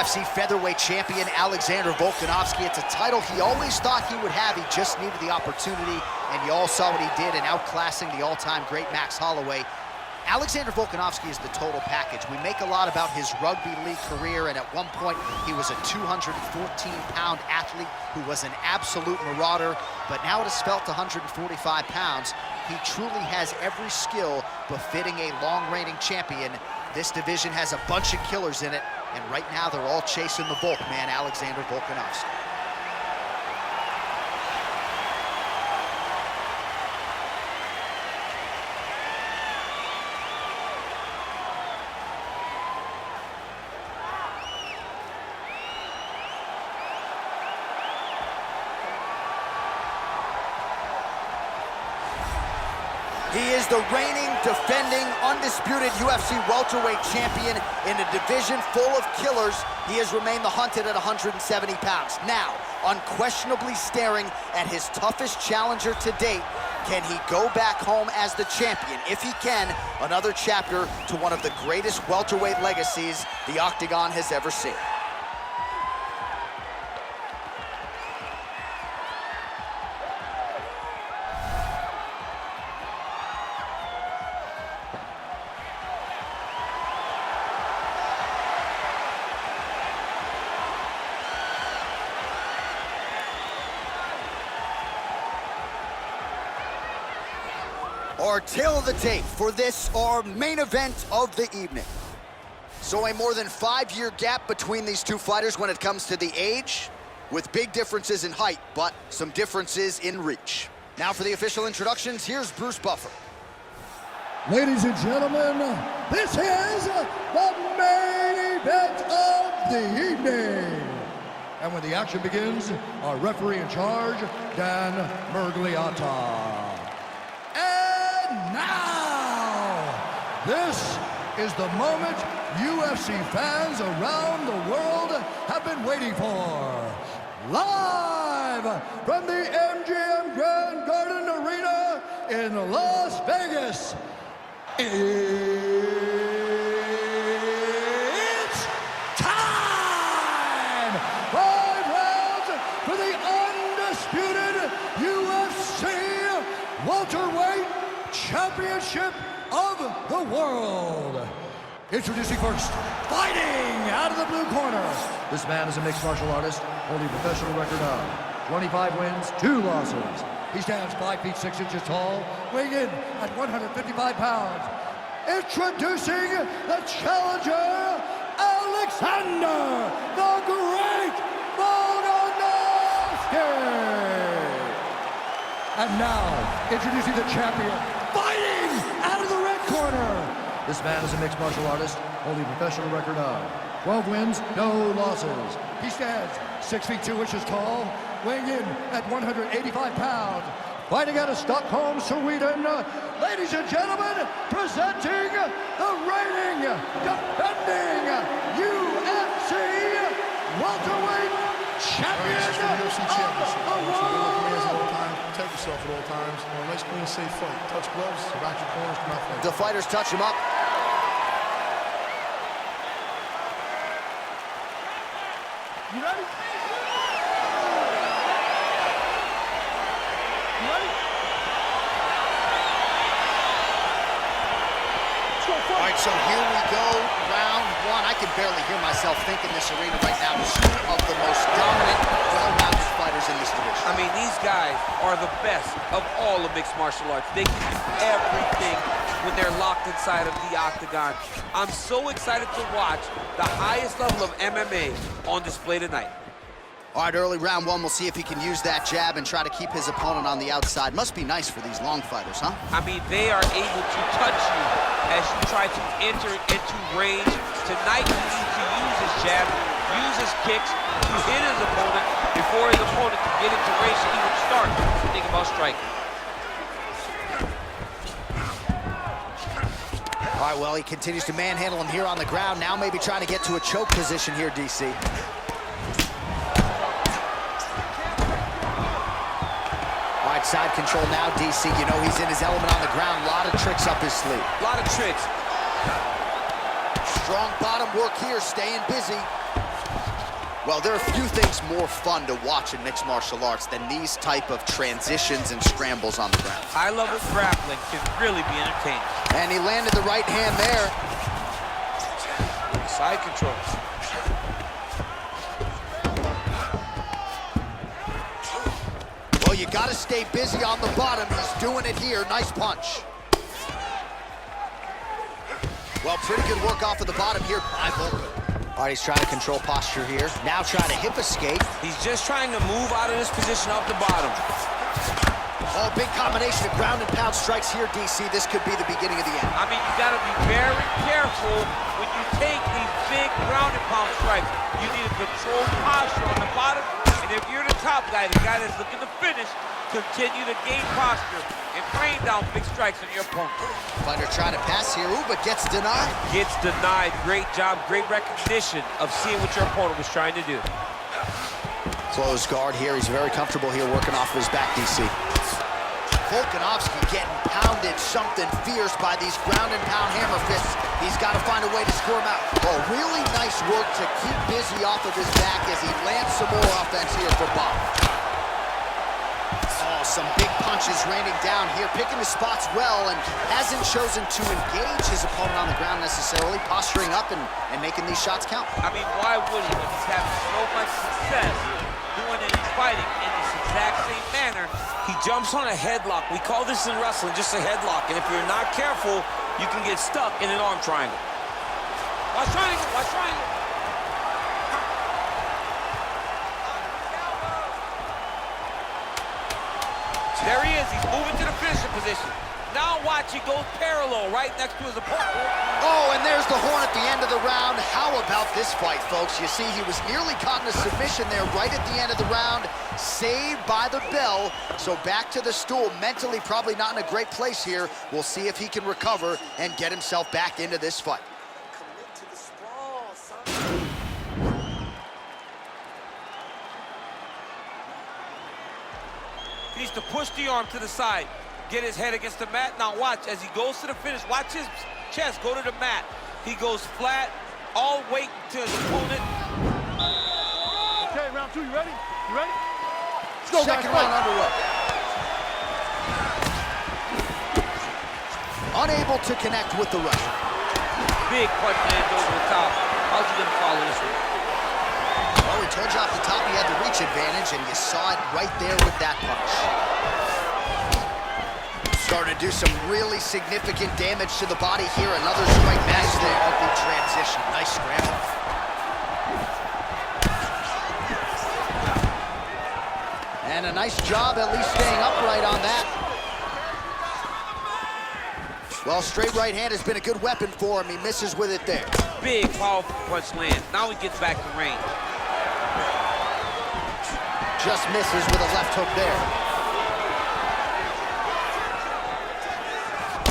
UFC featherweight champion Alexander Volkanovski. It's a title he always thought he would have. He just needed the opportunity, and you all saw what he did in outclassing the all-time great Max Holloway. Alexander Volkanovski is the total package. We make a lot about his rugby league career, and at one point he was a 214-pound athlete who was an absolute marauder, but now at a svelte 145 pounds, he truly has every skill befitting a long-reigning champion. This division has a bunch of killers in it, and right now they're all chasing the Volk man, Alexander Volkanovski. He is the reigning, defending, undisputed UFC welterweight champion in a division full of killers. He has remained the hunted at 170 pounds. Now, unquestionably staring at his toughest challenger to date, can he go back home as the champion? If he can, another chapter to one of the greatest welterweight legacies the Octagon has ever seen. Our tail of the tape for this, our main event of the evening. So a more than 5-year gap between these two fighters when it comes to the age, with big differences in height, but some differences in reach. Now for the official introductions, here's Bruce Buffer. Ladies and gentlemen, this is the main event of the evening. And when the action begins, our referee in charge, Dan Mergliata. Now, this is the moment UFC fans around the world have been waiting for. Live from the MGM Grand Garden Arena in Las Vegas, it's time! 5 rounds for the undisputed UFC welterweight championship of the world. Introducing first, fighting out of the blue corner. This man is a mixed martial artist, holding a professional record of 25 wins, 2 losses. He stands 5 feet 6 inches tall, weighing in at 155 pounds. Introducing the challenger, Alexander the Great Volkanovski. And now, introducing the champion, fighting out of the red corner. This man is a mixed martial artist, holding a professional record of 12 wins, no losses. He stands 6 feet 2 inches tall, weighing in at 185 pounds. Fighting out of Stockholm, Sweden, ladies and gentlemen, presenting the reigning, defending UFC welterweight champion of the world. Protect yourself at all times. Nice, clean, safe fight. Touch gloves, back your corners, come out fight. The fighters touch him up. You ready? You ready? All right, so here we go, round 1. I can barely hear myself think in this arena right now. 2 of the most dominant, well-rounded fighters in this division. I mean, these guys are the best of all of mixed martial arts. They can do everything when they're locked inside of the octagon. I'm so excited to watch the highest level of MMA on display tonight. All right, early round 1, we'll see if he can use that jab and try to keep his opponent on the outside. Must be nice for these long fighters, huh? I mean, they are able to touch you as you try to enter into range. Tonight, he needs to use his jab, use his kicks to hit his opponent before his opponent can get into range to even start to think about striking. All right, well, he continues to manhandle him here on the ground. Now maybe trying to get to a choke position here, DC. All right, side control now, DC. You know he's in his element on the ground. A lot of tricks up his sleeve. A lot of tricks. Strong bottom work here, staying busy. Well, there are few things more fun to watch in mixed martial arts than these type of transitions and scrambles on the ground. High-level grappling can really be entertaining. And he landed the right hand there. Side control. Well, you got to stay busy on the bottom. He's doing it here. Nice punch. Well, pretty good work off of the bottom here by Volk. All right, he's trying to control posture here. Now trying to hip escape. He's just trying to move out of this position off the bottom. Oh, big combination of ground and pound strikes here, DC. This could be the beginning of the end. I mean, you got to be very careful when you take these big ground and pound strikes. You need to control posture on the bottom. And if you're the top guy, the guy that's looking to finish, continue to gain posture and rain down big strikes on your opponent. Fighter trying to pass here, ooh, but gets denied. Gets denied. Great job, great recognition of seeing what your opponent was trying to do. Closed guard here. He's very comfortable here working off of his back, DC. Volkanovski getting pounded something fierce by these ground and pound hammer fists. He's got to find a way to score him out. Oh, really nice work to keep busy off of his back as he lands some more offense here for Bob. Oh, some big punches raining down here, picking his spots well, and hasn't chosen to engage his opponent on the ground necessarily, posturing up and making these shots count. I mean, why would he when he's having so much success doing it in fighting in this exact same manner? He jumps on a headlock. We call this in wrestling just a headlock, and if you're not careful, you can get stuck in an arm triangle. Watch triangle, watch triangle. There he is, he's moving to the finisher position. Now watch, he goes parallel right next to his opponent. Oh, and there's the horn at the end of the round. How about this fight, folks? You see, he was nearly caught in a submission there right at the end of the round, saved by the bell. So back to the stool, mentally probably not in a great place here. We'll see if he can recover and get himself back into this fight. He needs to push the arm to the side, get his head against the mat. Now watch, as he goes to the finish, watch his chest go to the mat. He goes flat, all weight to his opponent. Okay, round two, you ready? You ready? Let's go. Second round underway. Unable to connect with the right. Big punch lands over the top. How's he gonna follow this one? Well, we told you off the top he had the reach advantage, and you saw it right there with that punch. Starting to do some really significant damage to the body here. Another strike match there. Ugly transition. Nice scramble. And a nice job at least staying upright on that. Well, straight right hand has been a good weapon for him. He misses with it there. Big, powerful punch lands. Now he gets back to range. Just misses with a left hook there.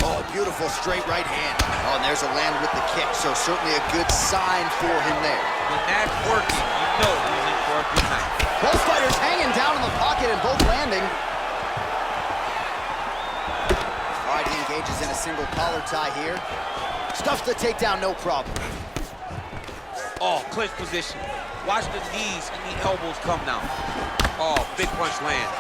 Oh, beautiful straight right hand. Oh, and there's a land with the kick, so certainly a good sign for him there. When that's working, you know he's in for a good night. Both fighters hanging down in the pocket and both landing. All right, he engages in a single collar tie here. Stuffs the takedown, no problem. Oh, clinch position. Watch the knees and the elbows come now. Oh, big punch lands.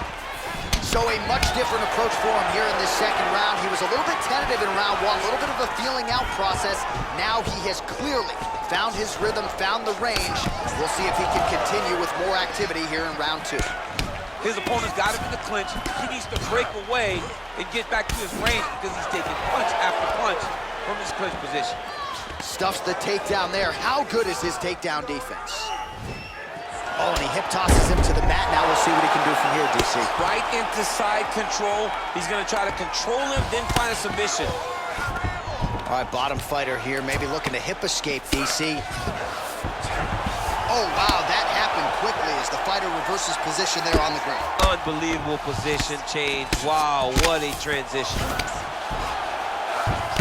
So a much different approach for him here in this second round. He was a little bit tentative in round one, a little bit of a feeling out process. Now he has clearly found his rhythm, found the range. We'll see if he can continue with more activity here in round two. His opponent's got him in the clinch. He needs to break away and get back to his range because he's taking punch after punch from his clinch position. Stuffs the takedown there. How good is his takedown defense? Oh, and he hip tosses him to the mat. Now we'll see what he can do from here, DC. Right into side control. He's gonna try to control him, then find a submission. All right, bottom fighter here, maybe looking to hip escape, DC. Oh, wow, that happened quickly as the fighter reverses position there on the ground. Unbelievable position change. Wow, what a transition.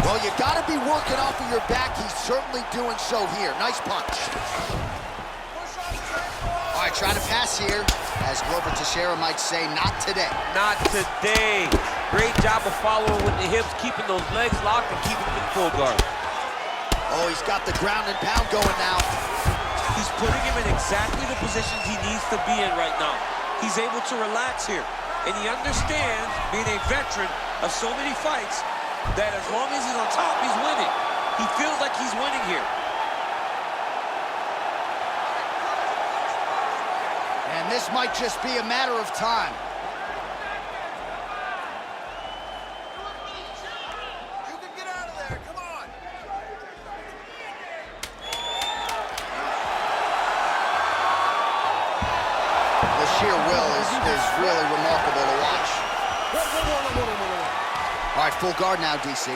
Well, you gotta be working off of your back. He's certainly doing so here. Nice punch. All right, trying to pass here. As Glover Teixeira might say, not today. Not today. Great job of following with the hips, keeping those legs locked and keeping them in full guard. Oh, he's got the ground and pound going now. He's putting him in exactly the positions he needs to be in right now. He's able to relax here. And he understands, being a veteran of so many fights, that as long as he's on top, he's winning. He feels like he's winning here. And this might just be a matter of time. You can get out of there, come on! The sheer will is really remarkable to watch. All right, full guard now, DC.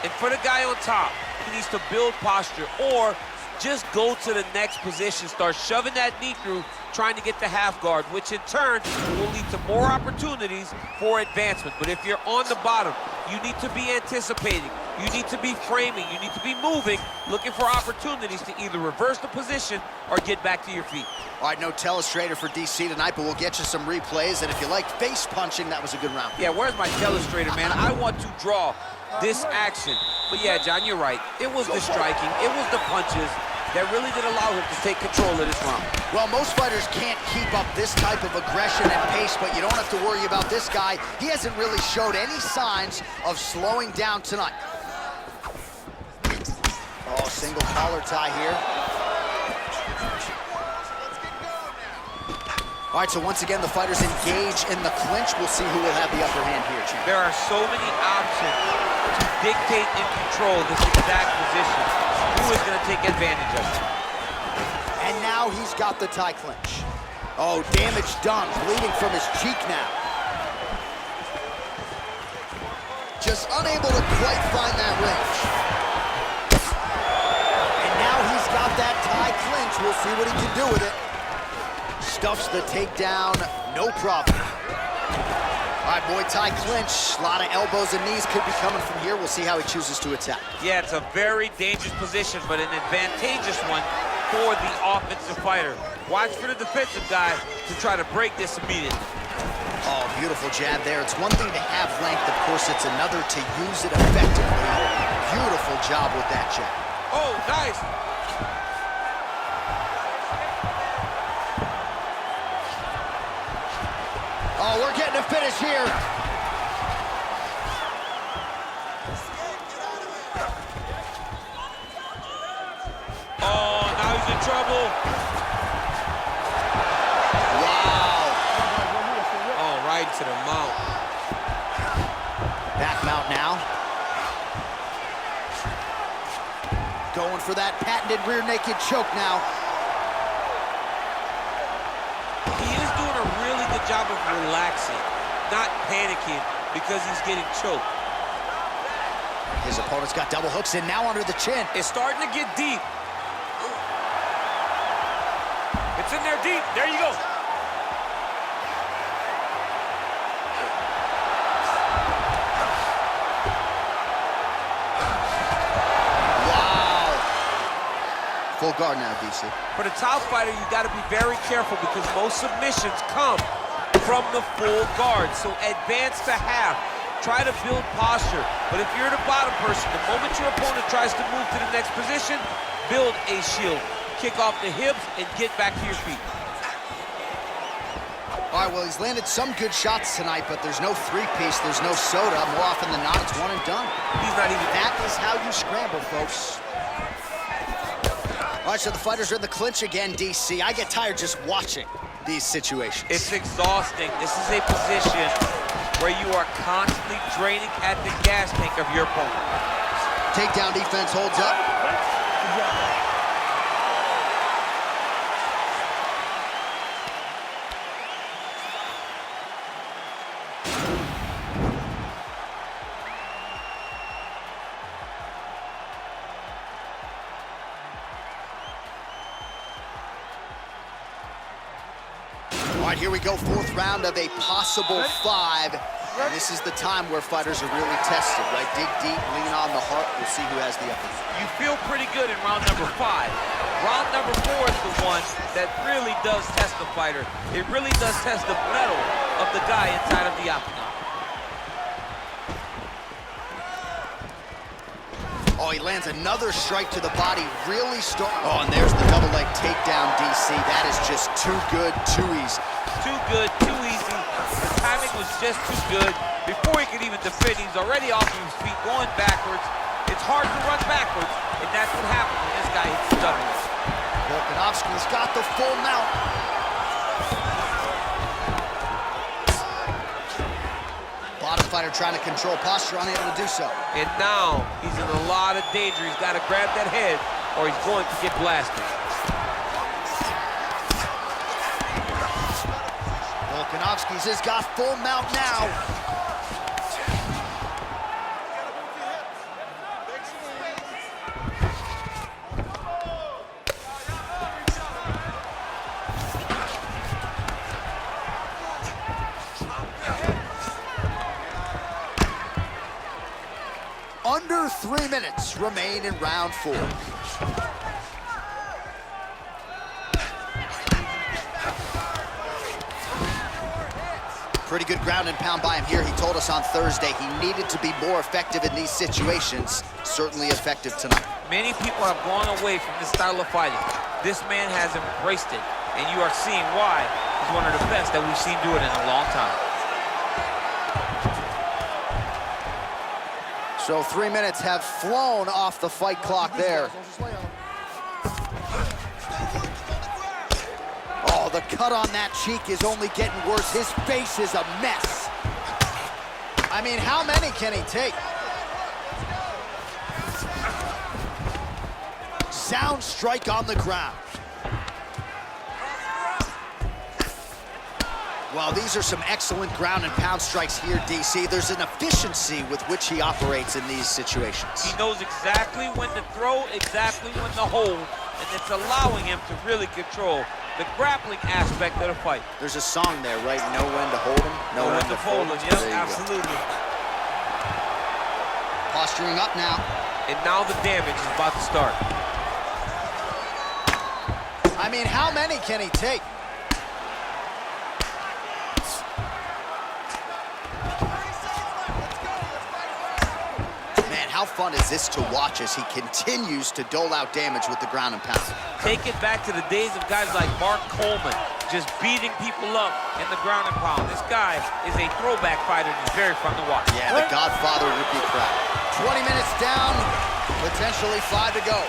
And for the guy on top, he needs to build posture or just go to the next position, start shoving that knee through, trying to get the half guard, which in turn will lead to more opportunities for advancement. But if you're on the bottom, you need to be anticipating, you need to be framing, you need to be moving, looking for opportunities to either reverse the position or get back to your feet. All right, no telestrator for DC tonight, but we'll get you some replays. And if you like face punching, that was a good round. Yeah, where's my telestrator, man? I want to draw this action. But yeah, John, you're right. It was the striking, it was the punches that really did allow him to take control of this round. Well, most fighters can't keep up this type of aggression and pace, but you don't have to worry about this guy. He hasn't really showed any signs of slowing down tonight. Oh, single collar tie here. All right, so once again, the fighters engage in the clinch. We'll see who will have the upper hand here, champ. There are so many options to dictate and control this exact position. Who is going to take advantage of it? And now he's got the tie clinch. Oh, damage done, bleeding from his cheek now. Just unable to quite find that range. And now he's got that tie clinch. We'll see what he can do with it. Stuffs the takedown, no problem. All right, Muay Thai clinch. A lot of elbows and knees could be coming from here. We'll see how he chooses to attack. Yeah, it's a very dangerous position, but an advantageous one for the offensive fighter. Watch for the defensive guy to try to break this immediately. Oh, beautiful jab there. It's one thing to have length, of course, it's another to use it effectively. Beautiful job with that jab. Oh, nice. Oh, we're getting a finish here. Oh, now he's in trouble. Wow. Oh, right to the mount. Back mount now. Going for that patented rear naked choke now. He is doing a really good job of relaxing, not panicking because he's getting choked. His opponent's got double hooks in now under the chin. It's starting to get deep. It's in there deep. There you go. Wow. Full guard now, DC. For the top fighter, you got to be very careful because most submissions come from the full guard. So advance to half. Try to build posture. But if you're the bottom person, the moment your opponent tries to move to the next position, build a shield. Kick off the hips and get back to your feet. All right, well, he's landed some good shots tonight, but there's no three-piece, there's no soda. More often than not, it's one and done. He's not even... That is how you scramble, folks. All right, so the fighters are in the clinch again, DC. I get tired just watching these situations. It's exhausting. This is a position where you are constantly draining at the gas tank of your opponent. Takedown defense holds up. All right, here we go, fourth round of a possible 5. And this is the time where fighters are really tested, right? Dig deep, lean on the heart. We'll see who has the upper hand. You feel pretty good in round number 5. Round number 4 is the one that really does test the fighter. It really does test the mettle of the guy inside of the octagon. Oh, he lands another strike to the body, really Oh, and there's the double leg takedown, DC. That is just too good, too easy. Too good, too easy. The timing was just too good. Before he could even defend, he's already off of his feet, going backwards. It's hard to run backwards, and that's what happens when this guy hits doubles. Volkanovski's got the full mount. Bottom fighter trying to control posture, unable to do so. And now he's in a lot of danger. He's got to grab that head, or he's going to get blasted. Volkanovski's has got full mount now. Under 3 minutes remain in round 4. Pretty good ground and pound by him here. He told us on Thursday he needed to be more effective in these situations. Certainly effective tonight. Many people have gone away from this style of fighting. This man has embraced it, and you are seeing why he's one of the best that we've seen do it in a long time. So 3 minutes have flown off the fight clock there. Oh, the cut on that cheek is only getting worse. His face is a mess. I mean, how many can he take? Sound strike on the ground. Well, these are some excellent ground and pound strikes here, DC. There's an efficiency with which he operates in these situations. He knows exactly when to throw, exactly when to hold, and it's allowing him to really control the grappling aspect of the fight. There's a song there, right? Know when to hold him, know when to fold him. Yep, absolutely. Posturing up now. And now the damage is about to start. I mean, how many can he take? How fun is this to watch as he continues to dole out damage with the ground and pound? Take it back to the days of guys like Mark Coleman, just beating people up in the ground and pound. This guy is a throwback fighter and is very fun to watch. Yeah, the Godfather would be proud. 20 minutes down, potentially 5 to go.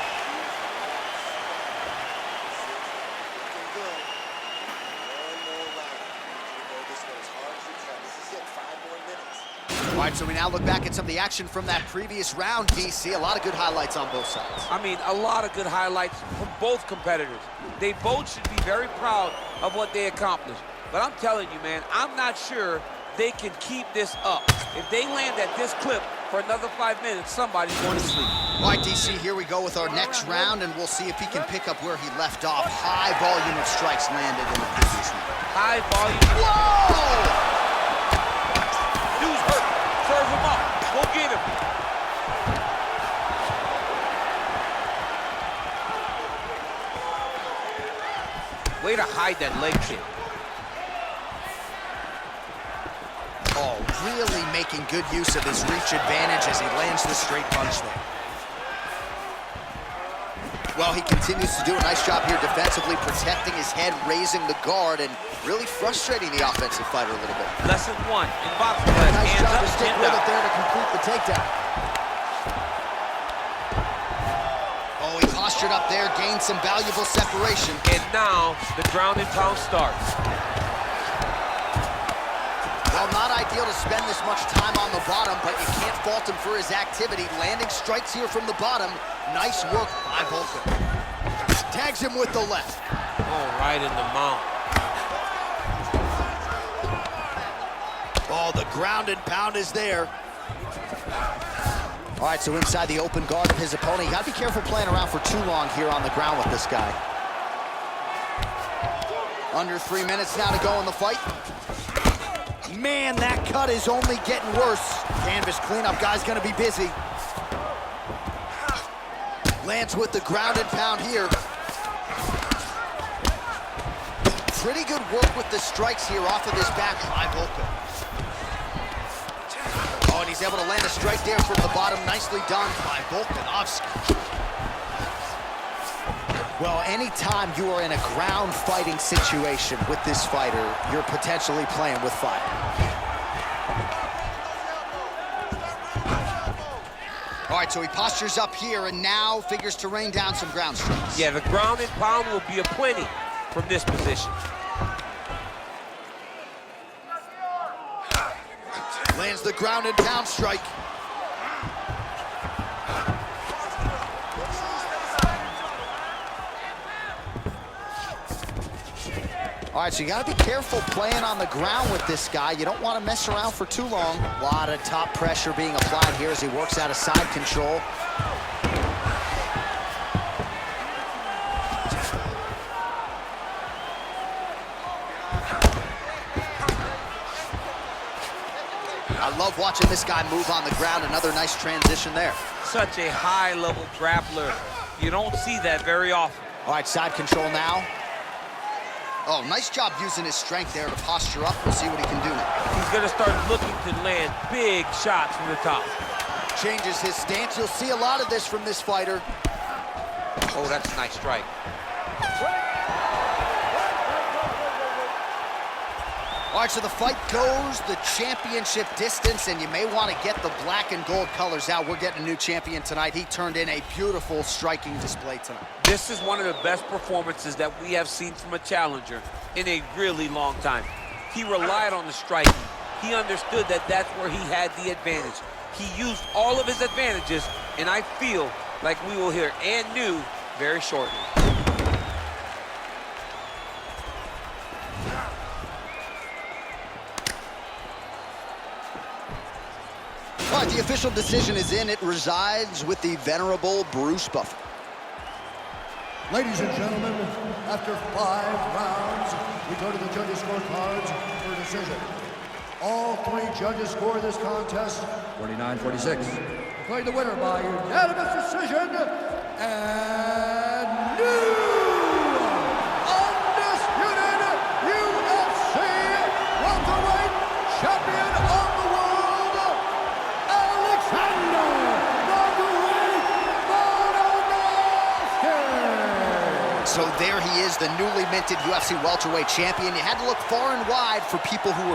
All right, so we now look back at some of the action from that previous round, DC. A lot of good highlights on both sides. I mean, a lot of good highlights from both competitors. They both should be very proud of what they accomplished. But I'm telling you, man, I'm not sure they can keep this up. If they land at this clip for another 5 minutes, somebody's going to sleep. All right, DC, here we go with our next round, and we'll see if he can pick up where he left off. High volume of strikes landed in the previous round. High volume. Whoa! Dude's hurt. Serve him up. Go get him. Way to hide that leg kick. Oh, really making good use of his reach advantage as he lands the straight punch there. Well, he continues to do a nice job here defensively, protecting his head, raising the guard, and really frustrating the offensive fighter a little bit. Lesson 1 in boxing class. Nice job to stick with it there to complete the takedown. Oh, he postured up there, gained some valuable separation. And now the ground and pound starts. Well, not ideal to spend this much time on the bottom, but you can't fault him for his activity. Landing strikes here from the bottom. Nice work by Volkan. Tags him with the left. Oh, right in the mount. Oh, the ground and pound is there. All right, so inside the open guard of his opponent. You gotta be careful playing around for too long here on the ground with this guy. Under 3 minutes now to go in the fight. Man, that cut is only getting worse. Canvas cleanup guy's gonna be busy. Lands with the ground and pound here. Pretty good work with the strikes here off of his back by Volkan. Oh, and he's able to land a strike there from the bottom. Nicely done by Volkanovski. Well, anytime you are in a ground fighting situation with this fighter, you're potentially playing with fire. All right, so he postures up here and now figures to rain down some ground strikes. Yeah, the ground and pound will be aplenty from this position. Lands the ground and pound strike. All right, so you gotta be careful playing on the ground with this guy. You don't want to mess around for too long. A lot of top pressure being applied here as he works out of side control. I love watching this guy move on the ground. Another nice transition there. Such a high-level grappler. You don't see that very often. All right, side control now. Oh, nice job using his strength there to posture up. We'll see what he can do now. He's gonna start looking to land big shots from the top. Changes his stance. You'll see a lot of this from this fighter. Oh, that's a nice strike. All right, so the fight goes the championship distance, and you may want to get the black and gold colors out. We're getting a new champion tonight. He turned in a beautiful striking display tonight. This is one of the best performances that we have seen from a challenger in a really long time. He relied on the striking. He understood that that's where he had the advantage. He used all of his advantages, and I feel like we will hear and new very shortly. All right, the official decision is in. It resides with the venerable Bruce Buffer. Ladies and gentlemen, after 5 rounds, we go to the judges' scorecards for a decision. All 3 judges score this contest 49-46. Declared the winner by unanimous decision, and new undisputed UFC welterweight champion of the world, Alexander the Great Volkanovski. So there he is, the newly minted UFC welterweight champion. You had to look far and wide for people who were